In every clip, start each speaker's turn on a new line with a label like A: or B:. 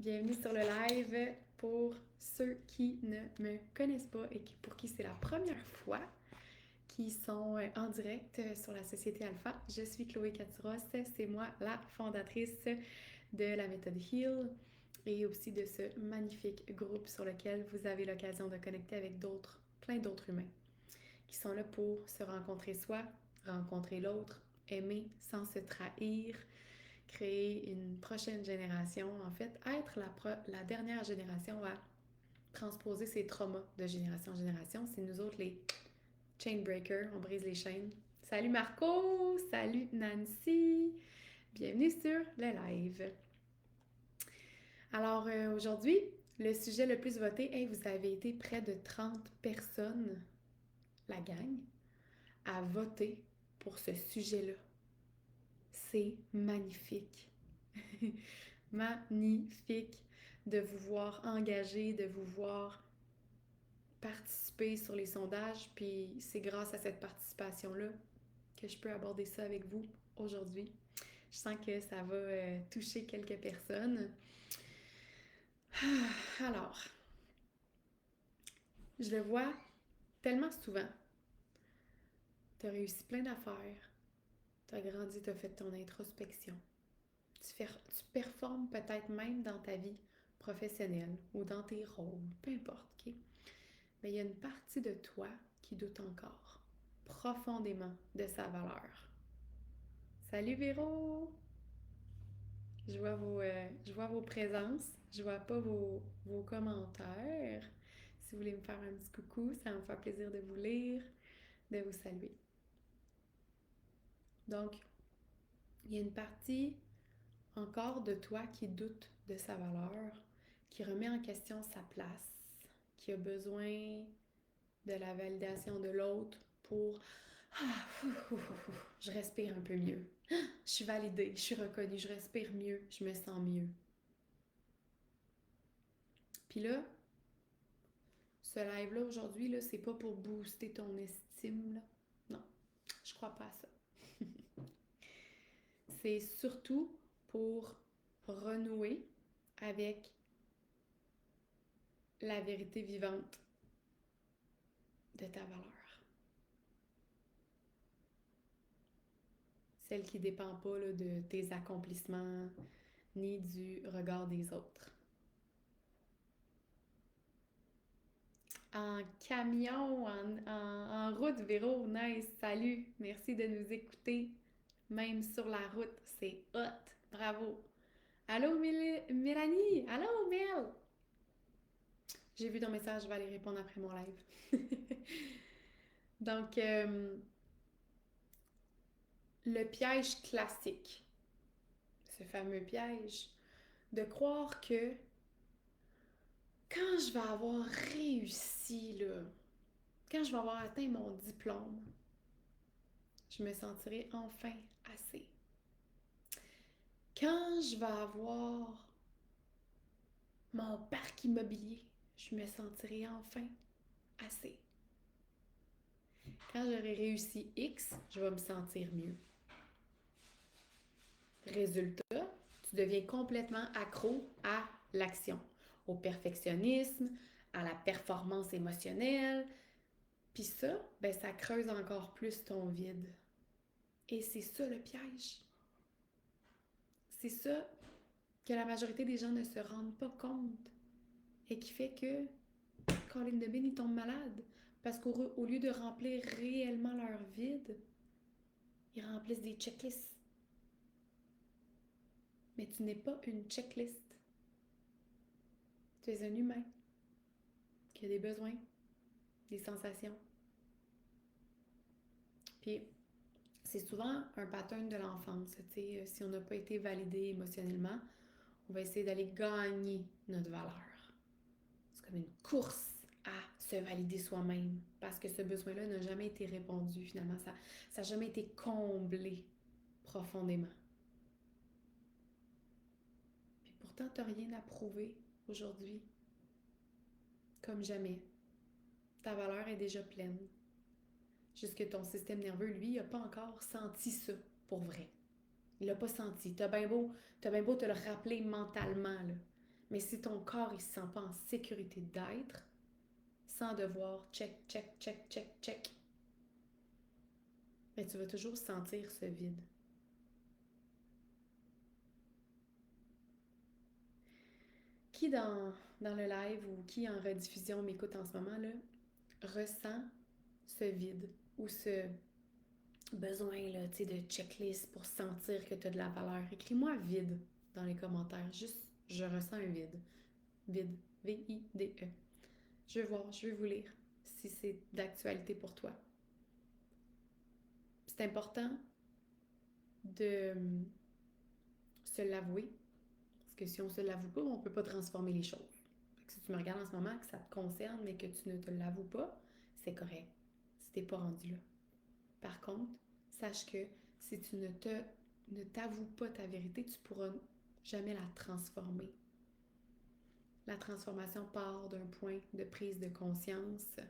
A: Bienvenue sur le live pour ceux qui ne me connaissent pas et pour qui c'est la première fois qui sont en direct sur la Société Alpha. Je suis Chloé Catsuros, c'est moi la fondatrice de la méthode Heal et aussi de ce magnifique groupe sur lequel vous avez l'occasion de connecter avec plein d'autres humains qui sont là pour se rencontrer soi, rencontrer l'autre, aimer sans se trahir, créer une prochaine génération, en fait, être la dernière génération à transposer ses traumas de génération en génération. C'est nous autres les chain breakers, on brise les chaînes. Salut Marco, salut Nancy, bienvenue sur le live. Alors aujourd'hui, le sujet le plus voté, hey, vous avez été près de 30 personnes, la gang, à voter pour ce sujet-là. C'est magnifique. Magnifique de vous voir engagé, de vous voir participer sur les sondages. Puis c'est grâce à cette participation-là que je peux aborder ça avec vous aujourd'hui. Je sens que ça va toucher quelques personnes. Alors, je le vois tellement souvent. Tu as réussi plein d'affaires. Tu as grandi, tu as fait ton introspection. Tu performes peut-être même dans ta vie professionnelle ou dans tes rôles, peu importe, ok? Mais il y a une partie de toi qui doute encore profondément de sa valeur. Salut Véro! Je vois vos présences, je vois pas vos commentaires. Si vous voulez me faire un petit coucou, ça me fait plaisir de vous lire, de vous saluer. Donc, il y a une partie encore de toi qui doute de sa valeur, qui remet en question sa place, qui a besoin de la validation de l'autre pour je respire un peu mieux. Je suis validée, je suis reconnue, je respire mieux, je me sens mieux. Puis là, ce live-là aujourd'hui, là, c'est pas pour booster ton estime, là. Non, je crois pas à ça. C'est surtout pour renouer avec la vérité vivante de ta valeur. Celle qui dépend pas là, de tes accomplissements ni du regard des autres. En camion, en route, Véro, nice, salut, merci de nous écouter, même sur la route, c'est hot, bravo. Allô, Mélanie, allô, Mel. J'ai vu ton message, je vais aller répondre après mon live. Donc, le piège classique, ce fameux piège de croire que quand je vais avoir réussi, là, quand je vais avoir atteint mon diplôme, je me sentirai enfin assez. Quand je vais avoir mon parc immobilier, je me sentirai enfin assez. Quand j'aurai réussi X, je vais me sentir mieux. Résultat, tu deviens complètement accro à l'action, au perfectionnisme, à la performance émotionnelle. Puis ça, ben ça creuse encore plus ton vide. Et c'est ça le piège. C'est ça que la majorité des gens ne se rendent pas compte et qui fait que Colin de Bean, ils tombent malades. Parce qu'au lieu de remplir réellement leur vide, ils remplissent des checklists. Mais tu n'es pas une checklist. Tu es un humain qui a des besoins, des sensations. Puis, c'est souvent un pattern de l'enfance. Si on n'a pas été validé émotionnellement, on va essayer d'aller gagner notre valeur. C'est comme une course à se valider soi-même parce que ce besoin-là n'a jamais été répondu finalement. Ça n'a jamais été comblé profondément. Puis pourtant, tu n'as rien à prouver aujourd'hui. Comme jamais. Ta valeur est déjà pleine. Juste que ton système nerveux, lui, il n'a pas encore senti ça pour vrai. Il l'a pas senti. T'as bien beau te le rappeler mentalement, là. Mais si ton corps il se sent pas en sécurité d'être, sans devoir check, check, check, check, check, mais tu vas toujours sentir ce vide. Qui dans le live ou qui en rediffusion m'écoute en ce moment là ressent ce vide ou ce besoin là, de checklist pour sentir que tu as de la valeur? Écris-moi vide dans les commentaires. Juste, je ressens un vide. Vide. V-I-D-E. Je vais voir, je vais vous lire si c'est d'actualité pour toi. C'est important de se l'avouer. Parce que si on se l'avoue pas, on peut pas transformer les choses. Fait que si tu me regardes en ce moment, que ça te concerne, mais que tu ne te l'avoues pas, c'est correct. Si t'es pas rendu là. Par contre, sache que si tu ne t'avoues pas ta vérité, tu pourras jamais la transformer. La transformation part d'un point de prise de conscience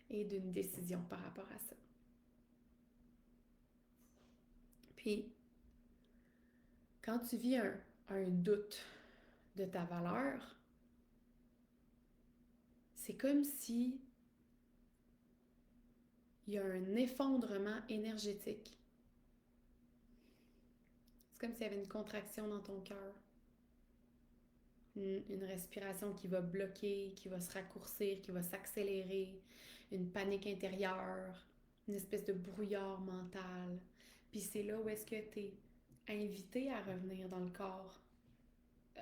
A: et d'une décision par rapport à ça. Puis, quand tu vis un doute de ta valeur, c'est comme si il y a un effondrement énergétique. C'est comme s'il y avait une contraction dans ton cœur. Une respiration qui va bloquer, qui va se raccourcir, qui va s'accélérer, une panique intérieure, une espèce de brouillard mental. Puis c'est là où est-ce que tu es invité à revenir dans le corps.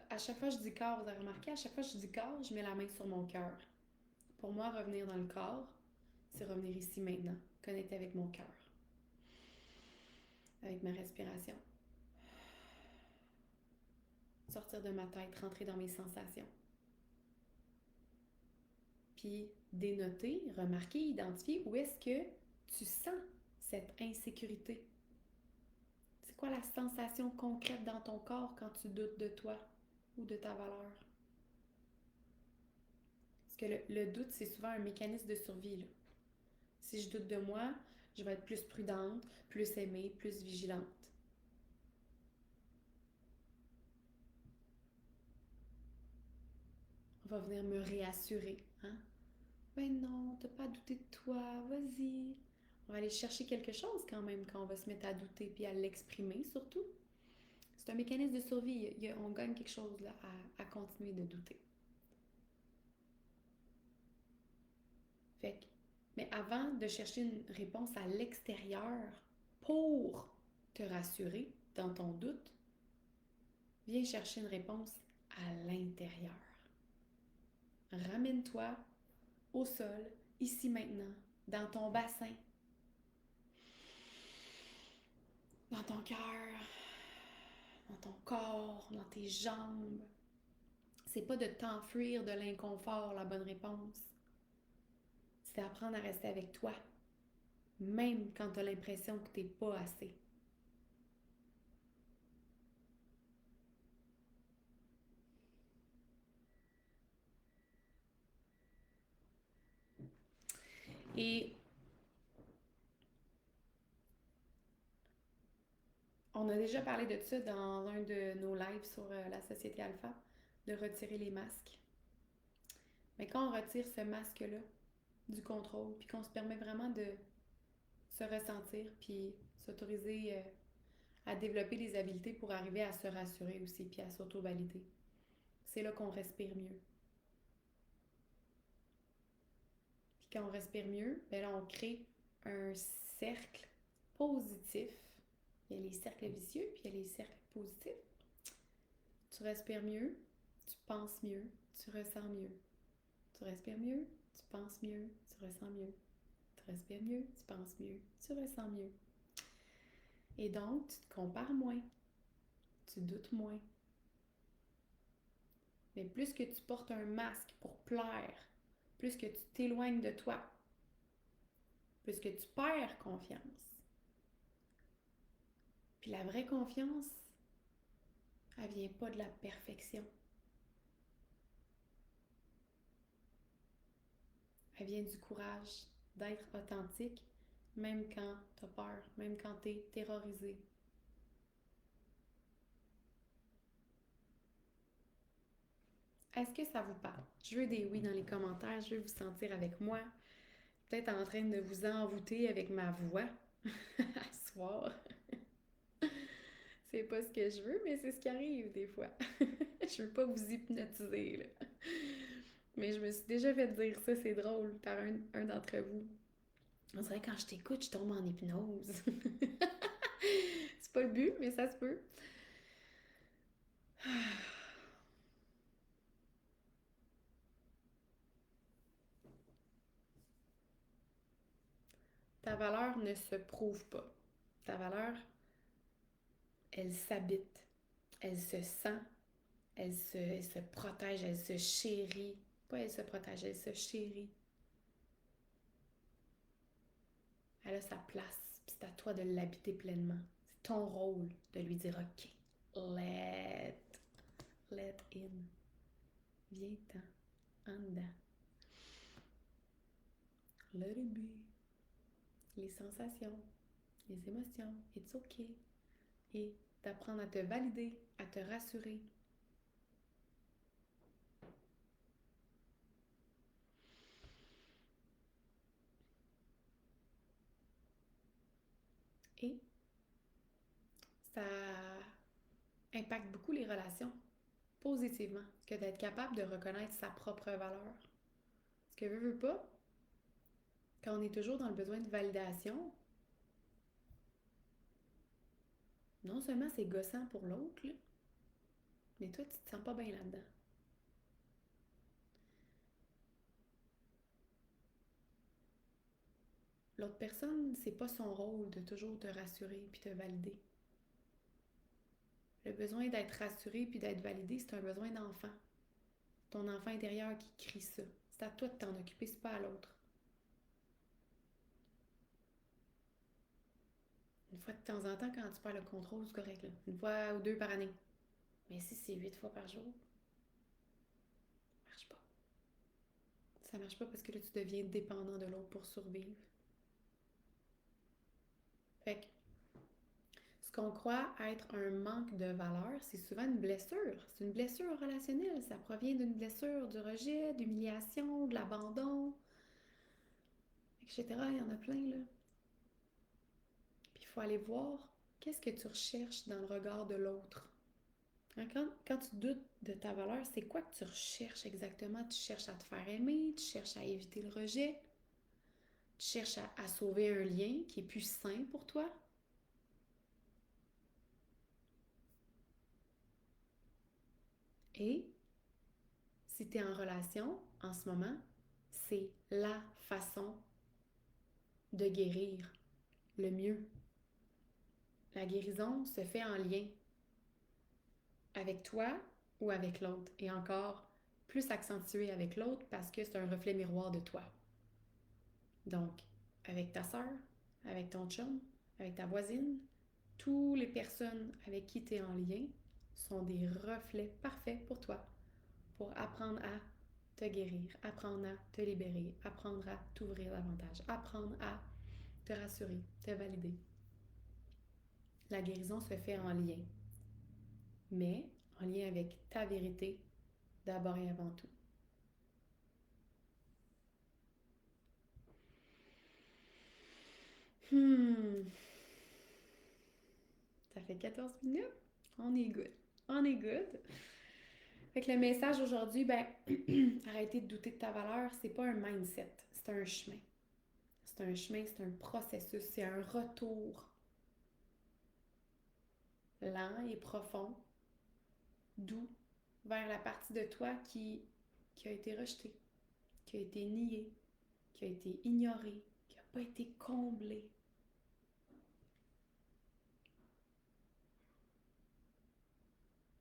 A: À chaque fois que je dis corps, vous avez remarqué, à chaque fois que je dis corps, je mets la main sur mon cœur. Pour moi, revenir dans le corps, c'est revenir ici maintenant, connecter avec mon cœur, avec ma respiration. Sortir de ma tête, rentrer dans mes sensations. Puis dénoter, remarquer, identifier où est-ce que tu sens cette insécurité. C'est quoi la sensation concrète dans ton corps quand tu doutes de toi ou de ta valeur? Parce que le doute, c'est souvent un mécanisme de survie, là. Si je doute de moi, je vais être plus prudente, plus aimée, plus vigilante. On va venir me réassurer, hein? Ben non, t'as pas à douter de toi, vas-y. On va aller chercher quelque chose quand même quand on va se mettre à douter puis à l'exprimer surtout. C'est un mécanisme de survie. On gagne quelque chose là, à continuer de douter. Fait que, mais avant de chercher une réponse à l'extérieur pour te rassurer dans ton doute, viens chercher une réponse à l'intérieur. Ramène-toi au sol, ici maintenant, dans ton bassin, dans ton cœur, dans ton corps, dans tes jambes. C'est pas de t'enfuir de l'inconfort, la bonne réponse. C'est d'apprendre à rester avec toi, même quand tu as l'impression que t'es pas assez. Et on a déjà parlé de ça dans un de nos lives sur la société alpha, de retirer les masques. Mais quand on retire ce masque-là du contrôle, puis qu'on se permet vraiment de se ressentir, puis s'autoriser à développer des habiletés pour arriver à se rassurer aussi, puis à s'auto-valider, c'est là qu'on respire mieux. Puis quand on respire mieux, ben là, on crée un cercle positif. Il y a les cercles vicieux, puis il y a les cercles positifs. Tu respires mieux, tu penses mieux, tu ressens mieux. Tu respires mieux, tu penses mieux, tu ressens mieux. Tu respires mieux, tu penses mieux, tu ressens mieux. Et donc, tu te compares moins, tu doutes moins. Mais plus que tu portes un masque pour plaire, plus que tu t'éloignes de toi, plus que tu perds confiance. Puis la vraie confiance, elle vient pas de la perfection. Elle vient du courage d'être authentique, même quand tu as peur, même quand tu es terrorisé. Est-ce que ça vous parle? Je veux des oui dans les commentaires, je veux vous sentir avec moi, peut-être en train de vous envoûter avec ma voix à soir. C'est pas ce que je veux, mais c'est ce qui arrive des fois. Je veux pas vous hypnotiser, là. Mais je me suis déjà fait dire ça, c'est drôle, par un d'entre vous. On dirait que quand je t'écoute, je tombe en hypnose. C'est pas le but, mais ça se peut. Ta valeur ne se prouve pas. Ta valeur, elle s'habite, elle se sent, elle se protège, elle se chérit. Pas elle se protège, elle se chérit. Elle a sa place, puis c'est à toi de l'habiter pleinement. C'est ton rôle de lui dire OK, let in. Viens-t'en, en dedans. Let it be. Les sensations, les émotions, it's OK. Et d'apprendre à te valider, à te rassurer. Et ça impacte beaucoup les relations positivement que d'être capable de reconnaître sa propre valeur. Parce que veut pas, quand on est toujours dans le besoin de validation, non seulement c'est gossant pour l'autre, là, mais toi, tu te sens pas bien là-dedans. L'autre personne, c'est pas son rôle de toujours te rassurer puis te valider. Le besoin d'être rassuré puis d'être validé, c'est un besoin d'enfant. Ton enfant intérieur qui crie ça. C'est à toi de t'en occuper, c'est pas à l'autre. Une fois de temps en temps, quand tu perds le contrôle, c'est correct, là. Une fois ou deux par année. Mais si c'est 8 fois par jour, ça marche pas. Ça marche pas parce que là, tu deviens dépendant de l'autre pour survivre. Fait que ce qu'on croit être un manque de valeur, c'est souvent une blessure. C'est une blessure relationnelle. Ça provient d'une blessure, du rejet, d'humiliation, de l'abandon, etc. Il y en a plein, là. Puis il faut aller voir qu'est-ce que tu recherches dans le regard de l'autre. Quand tu doutes de ta valeur, c'est quoi que tu recherches exactement? Tu cherches à te faire aimer, tu cherches à éviter le rejet, tu cherches à sauver un lien qui est plus sain pour toi. Et si tu es en relation en ce moment, c'est la façon de guérir le mieux. La guérison se fait en lien avec toi ou avec l'autre. Et encore plus accentué avec l'autre parce que c'est un reflet miroir de toi. Donc, avec ta sœur, avec ton chum, avec ta voisine, toutes les personnes avec qui tu es en lien sont des reflets parfaits pour toi, pour apprendre à te guérir, apprendre à te libérer, apprendre à t'ouvrir davantage, apprendre à te rassurer, te valider. La guérison se fait en lien, mais en lien avec ta vérité d'abord et avant tout. Ça fait 14 minutes? On est good. On est good. Fait que le message aujourd'hui, ben, arrêtez de douter de ta valeur, c'est pas un mindset, c'est un chemin. C'est un chemin, c'est un processus, c'est un retour lent et profond, doux, vers la partie de toi qui a été rejetée, qui a été niée, qui a été ignorée, qui n'a pas été comblée.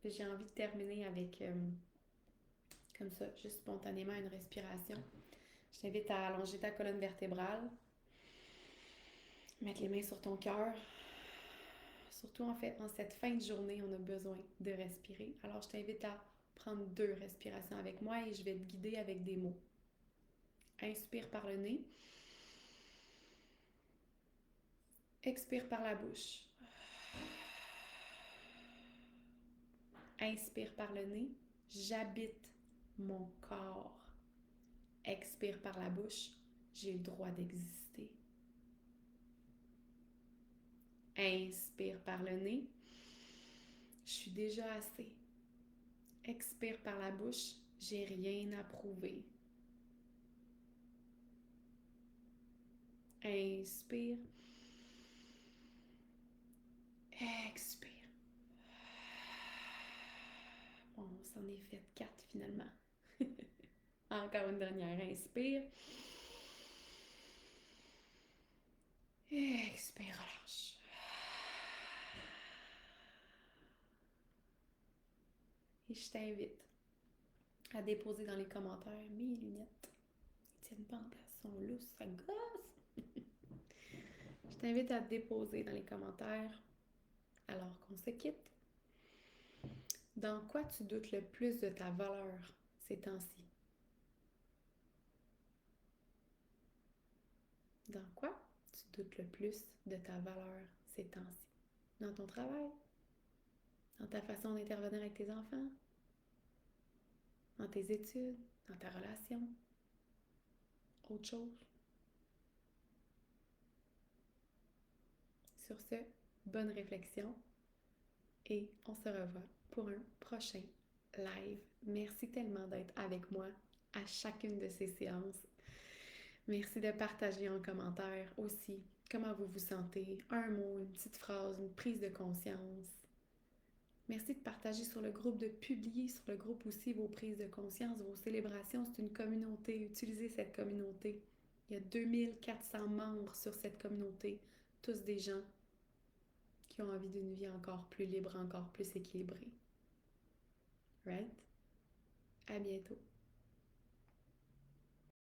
A: J'ai envie de terminer avec, comme ça, juste spontanément, une respiration. Je t'invite à allonger ta colonne vertébrale, mettre les mains sur ton cœur. Surtout en fait, en cette fin de journée, on a besoin de respirer. Alors, je t'invite à prendre 2 respirations avec moi et je vais te guider avec des mots. Inspire par le nez. Expire par la bouche. Inspire par le nez. J'habite mon corps. Expire par la bouche, j'ai le droit d'exister. Inspire par le nez, je suis déjà assez. Expire par la bouche, j'ai rien à prouver. Inspire. Expire. Bon, on s'en est fait 4 finalement. Encore une dernière. Inspire. Expire, relâche. Et je t'invite à déposer dans les commentaires mes lunettes. Ils tiennent pas en place, sont lousses, ça gosse. Je t'invite à déposer dans les commentaires, alors qu'on se quitte, dans quoi tu doutes le plus de ta valeur ces temps-ci? Dans quoi tu doutes le plus de ta valeur ces temps-ci? Dans ton travail? Dans ta façon d'intervenir avec tes enfants? Dans tes études? Dans ta relation? Autre chose? Sur ce, bonne réflexion et on se revoit pour un prochain live. Merci tellement d'être avec moi à chacune de ces séances. Merci de partager en commentaire aussi comment vous vous sentez, un mot, une petite phrase, une prise de conscience. Merci de partager sur le groupe, de publier sur le groupe aussi vos prises de conscience, vos célébrations. C'est une communauté, utilisez cette communauté. Il y a 2400 membres sur cette communauté, tous des gens qui ont envie d'une vie encore plus libre, encore plus équilibrée. Right? À bientôt.